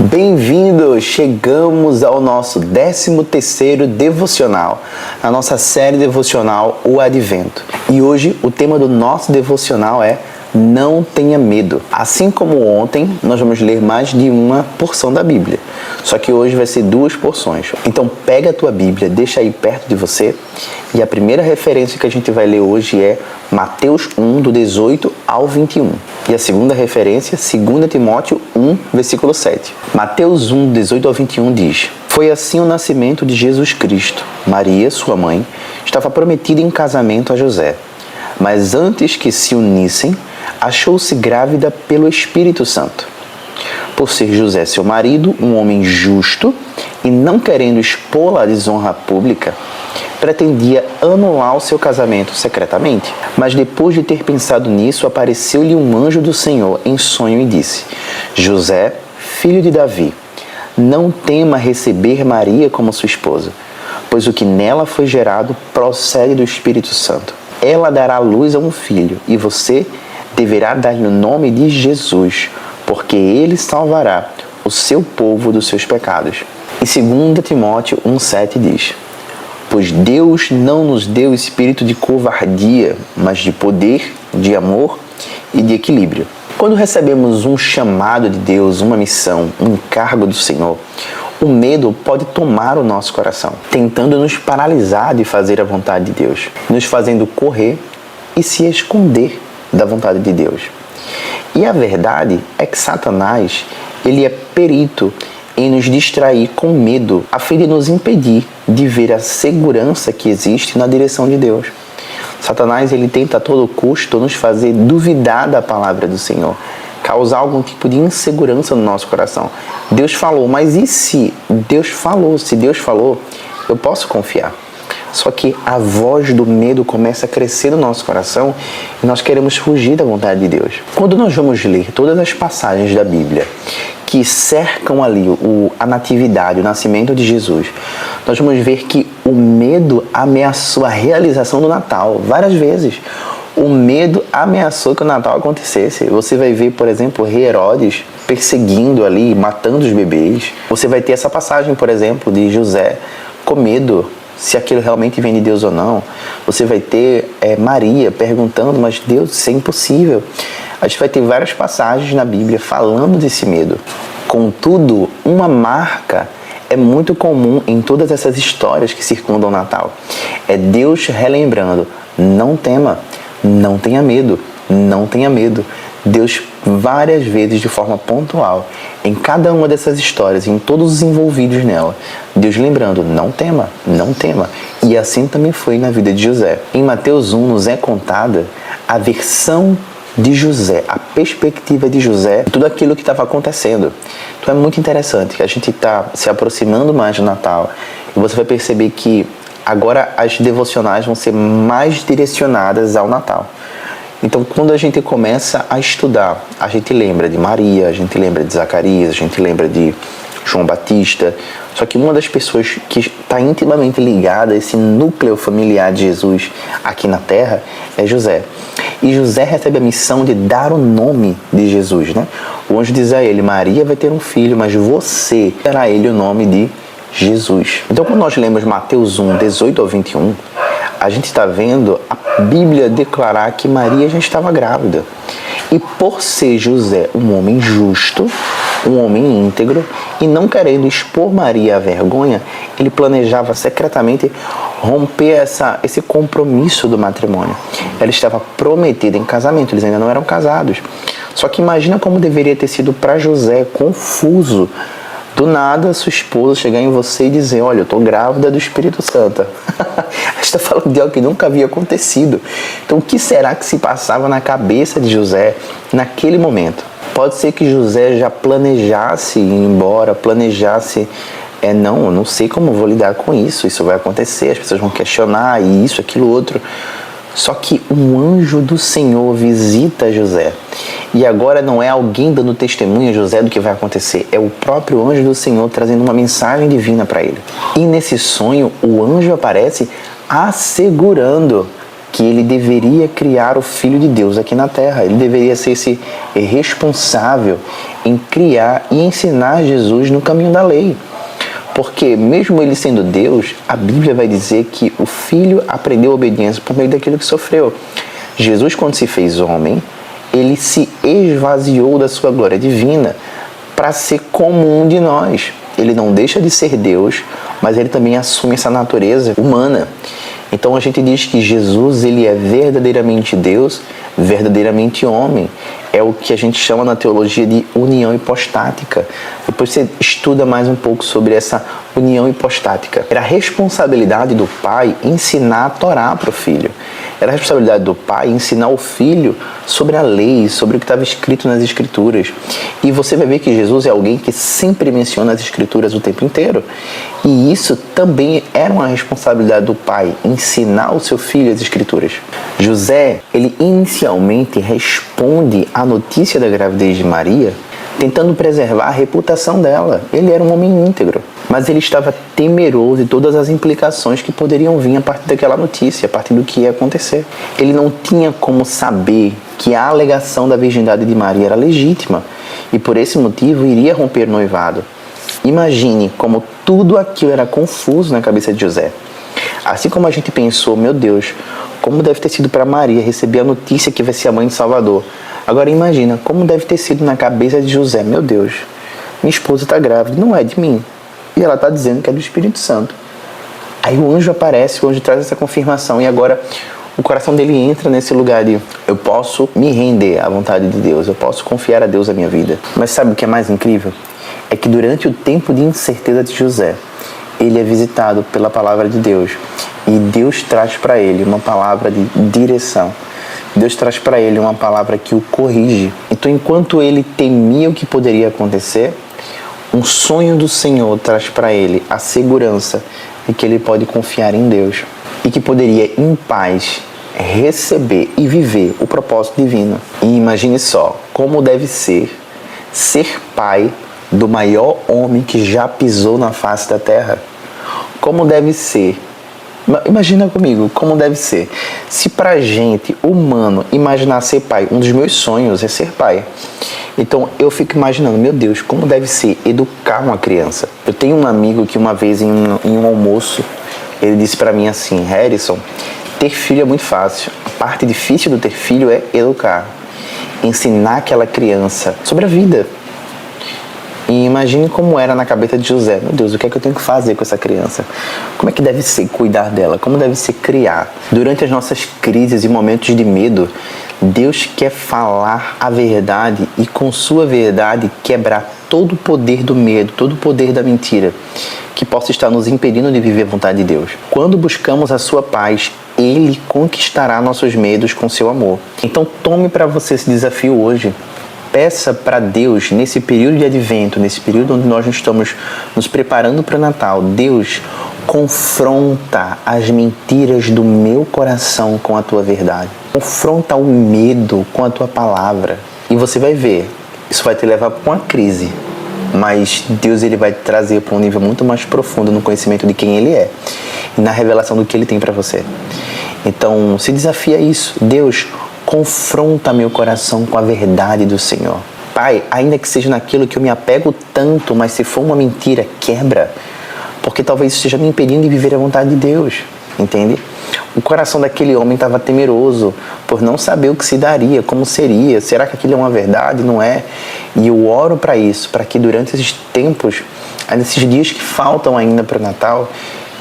Bem-vindos! Chegamos ao nosso 13º devocional, a nossa série devocional O Advento. E hoje o tema do nosso devocional é Não tenha medo. Assim como ontem, nós vamos ler mais de uma porção da Bíblia. Só que hoje vai ser 2 porções. Então pega a tua Bíblia, deixa aí perto de você. E a primeira referência que a gente vai ler hoje é Mateus 1, do 18 ao 21. E a segunda referência, 2 Timóteo 1, versículo 7. Mateus 1, 18 ao 21 diz: Foi assim o nascimento de Jesus Cristo. Maria, sua mãe, estava prometida em casamento a José. Mas antes que se unissem, achou-se grávida pelo Espírito Santo. Por ser José seu marido, um homem justo, e não querendo expô-la à desonra pública, pretendia anular o seu casamento secretamente. Mas depois de ter pensado nisso, apareceu-lhe um anjo do Senhor em sonho e disse: José, filho de Davi, não tema receber Maria como sua esposa, pois o que nela foi gerado procede do Espírito Santo. Ela dará à luz a um filho, e você deverá dar-lhe o nome de Jesus, porque ele salvará o seu povo dos seus pecados. E 2 Timóteo 1,7 diz: Pois Deus não nos deu espírito de covardia, mas de poder, de amor e de equilíbrio. Quando recebemos um chamado de Deus, uma missão, um encargo do Senhor, o medo pode tomar o nosso coração, tentando nos paralisar de fazer a vontade de Deus, nos fazendo correr e se esconder da vontade de Deus. E a verdade é que Satanás, ele é perito em nos distrair com medo, a fim de nos impedir de ver a segurança que existe na direção de Deus. Satanás, ele tenta a todo custo nos fazer duvidar da palavra do Senhor, causar algum tipo de insegurança no nosso coração. Deus falou, mas e se Deus falou? Se Deus falou, eu posso confiar. Só que a voz do medo começa a crescer no nosso coração e nós queremos fugir da vontade de Deus. Quando nós vamos ler todas as passagens da Bíblia que cercam ali a natividade, o nascimento de Jesus, nós vamos ver que o medo ameaçou a realização do Natal várias vezes. O medo ameaçou que o Natal acontecesse. Você vai ver, por exemplo, rei Herodes perseguindo ali, matando os bebês. Você vai ter essa passagem, por exemplo, de José com medo se aquilo realmente vem de Deus ou não. Você vai ter Maria perguntando, mas Deus, isso é impossível. A gente vai ter várias passagens na Bíblia falando desse medo. Contudo, uma marca é muito comum em todas essas histórias que circundam o Natal. É Deus relembrando: não tema, não tenha medo, não tenha medo. Deus, várias vezes, de forma pontual, em cada uma dessas histórias, em todos os envolvidos nela, Deus lembrando: não tema, não tema. E assim também foi na vida de José. Em Mateus 1 nos é contada a versão de José, a perspectiva de José, tudo aquilo que estava acontecendo. Então é muito interessante que a gente está se aproximando mais do Natal e você vai perceber que agora as devocionais vão ser mais direcionadas ao Natal. Então, quando a gente começa a estudar, a gente lembra de Maria, a gente lembra de Zacarias, a gente lembra de João Batista. Só que uma das pessoas que está intimamente ligada a esse núcleo familiar de Jesus aqui na Terra é José. E José recebe a missão de dar o nome de Jesus, né? O anjo diz a ele: Maria vai ter um filho, mas você dará a ele o nome de Jesus. Então, quando nós lemos Mateus 1, 18 ao 21, a gente está vendo a Bíblia declarar que Maria já estava grávida. E por ser José um homem justo, um homem íntegro, e não querendo expor Maria à vergonha, ele planejava secretamente romper esse compromisso do matrimônio. Ela estava prometida em casamento, eles ainda não eram casados. Só que imagina como deveria ter sido para José, confuso. Do nada, sua esposa chegar em você e dizer: olha, eu estou grávida do Espírito Santo. A gente está falando de algo que nunca havia acontecido. Então, o que será que se passava na cabeça de José naquele momento? Pode ser que José já planejasse ir embora, planejasse: não, eu não sei como eu vou lidar com isso, isso vai acontecer, as pessoas vão questionar, e isso, aquilo, outro. Só que um anjo do Senhor visita José. E agora não é alguém dando testemunho a José do que vai acontecer. É o próprio anjo do Senhor trazendo uma mensagem divina para ele. E nesse sonho, o anjo aparece assegurando que ele deveria criar o Filho de Deus aqui na Terra. Ele deveria ser esse responsável em criar e ensinar Jesus no caminho da lei. Porque mesmo ele sendo Deus, a Bíblia vai dizer que o Filho aprendeu a obediência por meio daquilo que sofreu. Jesus, quando se fez homem, ele se esvaziou da sua glória divina para ser como um de nós. Ele não deixa de ser Deus, mas ele também assume essa natureza humana. Então a gente diz que Jesus, ele é verdadeiramente Deus, verdadeiramente homem. É o que a gente chama na teologia de união hipostática. Depois você estuda mais um pouco sobre essa união hipostática. Era a responsabilidade do pai ensinar a Torá para o filho. Era a responsabilidade do pai ensinar o filho sobre a lei, sobre o que estava escrito nas Escrituras. E você vai ver que Jesus é alguém que sempre menciona as Escrituras o tempo inteiro. E isso também era uma responsabilidade do pai, ensinar o seu filho as Escrituras. José, ele inicialmente responde à notícia da gravidez de Maria, tentando preservar a reputação dela. Ele era um homem íntegro, mas ele estava temeroso de todas as implicações que poderiam vir a partir daquela notícia, a partir do que ia acontecer. Ele não tinha como saber que a alegação da virgindade de Maria era legítima e por esse motivo iria romper o noivado. Imagine como tudo aquilo era confuso na cabeça de José. Assim como a gente pensou, meu Deus, como deve ter sido para Maria receber a notícia que vai ser a mãe de Salvador. Agora imagina como deve ter sido na cabeça de José. Meu Deus, minha esposa está grávida, não é de mim. E ela está dizendo que é do Espírito Santo. Aí o anjo aparece, o anjo traz essa confirmação. E agora o coração dele entra nesse lugar de eu posso me render à vontade de Deus. Eu posso confiar a Deus a minha vida. Mas sabe o que é mais incrível? É que durante o tempo de incerteza de José, ele é visitado pela palavra de Deus. E Deus traz para ele uma palavra de direção. Deus traz para ele uma palavra que o corrige. Então, enquanto ele temia o que poderia acontecer, um sonho do Senhor traz para ele a segurança de que ele pode confiar em Deus e que poderia, em paz, receber e viver o propósito divino. E imagine só como deve ser pai do maior homem que já pisou na face da terra. Como deve ser. Imagina comigo, como deve ser. Se pra gente, humano, imaginar ser pai, um dos meus sonhos é ser pai. Então eu fico imaginando, meu Deus, como deve ser educar uma criança. Eu tenho um amigo que uma vez em um almoço, ele disse pra mim assim, Harrison, ter filho é muito fácil. A parte difícil do ter filho é educar. Ensinar aquela criança sobre a vida. E imagine como era na cabeça de José. Meu Deus, o que é que eu tenho que fazer com essa criança? Como é que deve ser cuidar dela? Como deve ser criar? Durante as nossas crises e momentos de medo, Deus quer falar a verdade e com sua verdade quebrar todo o poder do medo, todo o poder da mentira que possa estar nos impedindo de viver a vontade de Deus. Quando buscamos a sua paz, Ele conquistará nossos medos com seu amor. Então tome para você esse desafio hoje. Peça para Deus, nesse período de advento, nesse período onde nós estamos nos preparando para o Natal, Deus, confronta as mentiras do meu coração com a tua verdade. Confronta o medo com a tua palavra. E você vai ver, isso vai te levar para uma crise. Mas Deus, ele vai te trazer para um nível muito mais profundo no conhecimento de quem Ele é e na revelação do que Ele tem para você. Então, se desafia a isso. Deus, confronta meu coração com a verdade do Senhor. Pai, ainda que seja naquilo que eu me apego tanto, mas se for uma mentira, quebra. Porque talvez isso esteja me impedindo de viver a vontade de Deus. Entende? O coração daquele homem estava temeroso por não saber o que se daria, como seria. Será que aquilo é uma verdade? Não é? E eu oro para isso, para que durante esses tempos, nesses dias que faltam ainda para o Natal,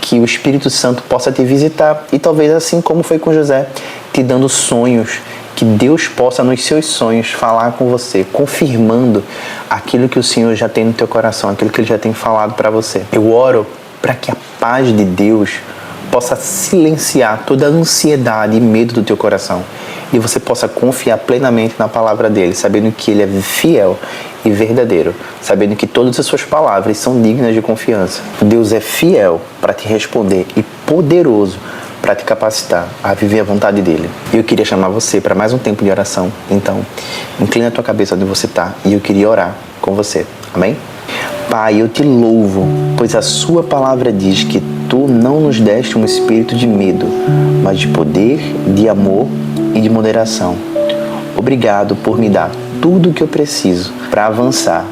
que o Espírito Santo possa te visitar. E talvez assim como foi com José, te dando sonhos, que Deus possa nos seus sonhos falar com você, confirmando aquilo que o Senhor já tem no teu coração, aquilo que Ele já tem falado para você. Eu oro para que a paz de Deus possa silenciar toda a ansiedade e medo do teu coração e você possa confiar plenamente na palavra dele, sabendo que ele é fiel e verdadeiro, sabendo que todas as suas palavras são dignas de confiança. Deus é fiel para te responder e poderoso para te capacitar a viver a vontade dele. Eu queria chamar você para mais um tempo de oração. Então, inclina a tua cabeça onde você está e eu queria orar com você. Amém? Pai, eu te louvo, pois a sua palavra diz que Tu não nos deste um espírito de medo, mas de poder, de amor e de moderação. Obrigado por me dar tudo o que eu preciso para avançar,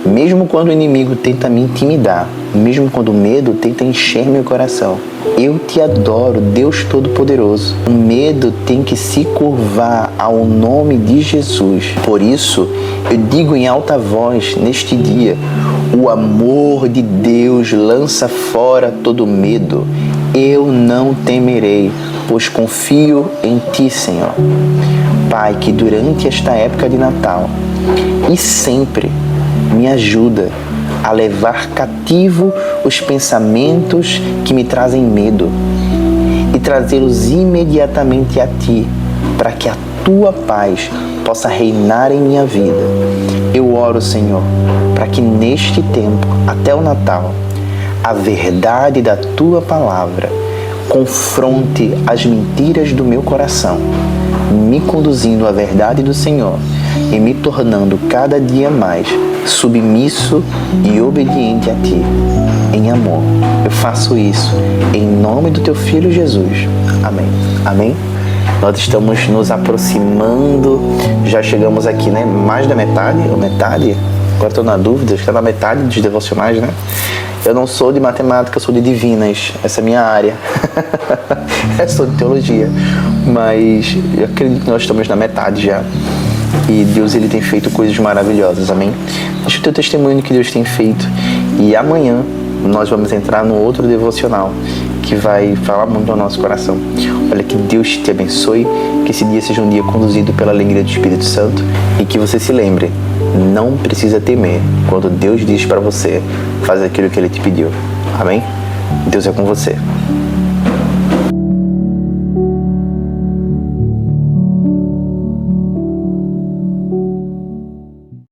mesmo quando o inimigo tenta me intimidar, mesmo quando o medo tenta encher meu coração. Eu te adoro, Deus Todo-Poderoso. O medo tem que se curvar ao nome de Jesus. Por isso, eu digo em alta voz neste dia: o amor de Deus lança fora todo medo. Eu não temerei, pois confio em Ti, Senhor. Pai, que durante esta época de Natal e sempre me ajuda a levar cativo os pensamentos que me trazem medo e trazê-los imediatamente a Ti, para que a Tua paz possa reinar em minha vida. Eu oro, Senhor, para que neste tempo, até o Natal, a verdade da Tua palavra confronte as mentiras do meu coração, me conduzindo à verdade do Senhor e me tornando cada dia mais submisso e obediente a Ti, em amor. Eu faço isso em nome do Teu Filho Jesus. Amém. Amém? Nós estamos nos aproximando, já chegamos aqui, né? Mais da metade, ou metade? Agora estou na dúvida, acho que está na metade dos devocionais, né? Eu não sou de matemática, eu sou de divinas, essa é a minha área. Eu sou de teologia, mas eu acredito que nós estamos na metade já. E Deus, Ele tem feito coisas maravilhosas, amém? Deixa o teu testemunho do que Deus tem feito. E amanhã nós vamos entrar no outro devocional que vai falar muito ao nosso coração. Olha, que Deus te abençoe, que esse dia seja um dia conduzido pela alegria do Espírito Santo e que você se lembre, não precisa temer quando Deus diz para você fazer aquilo que Ele te pediu. Amém? Deus é com você.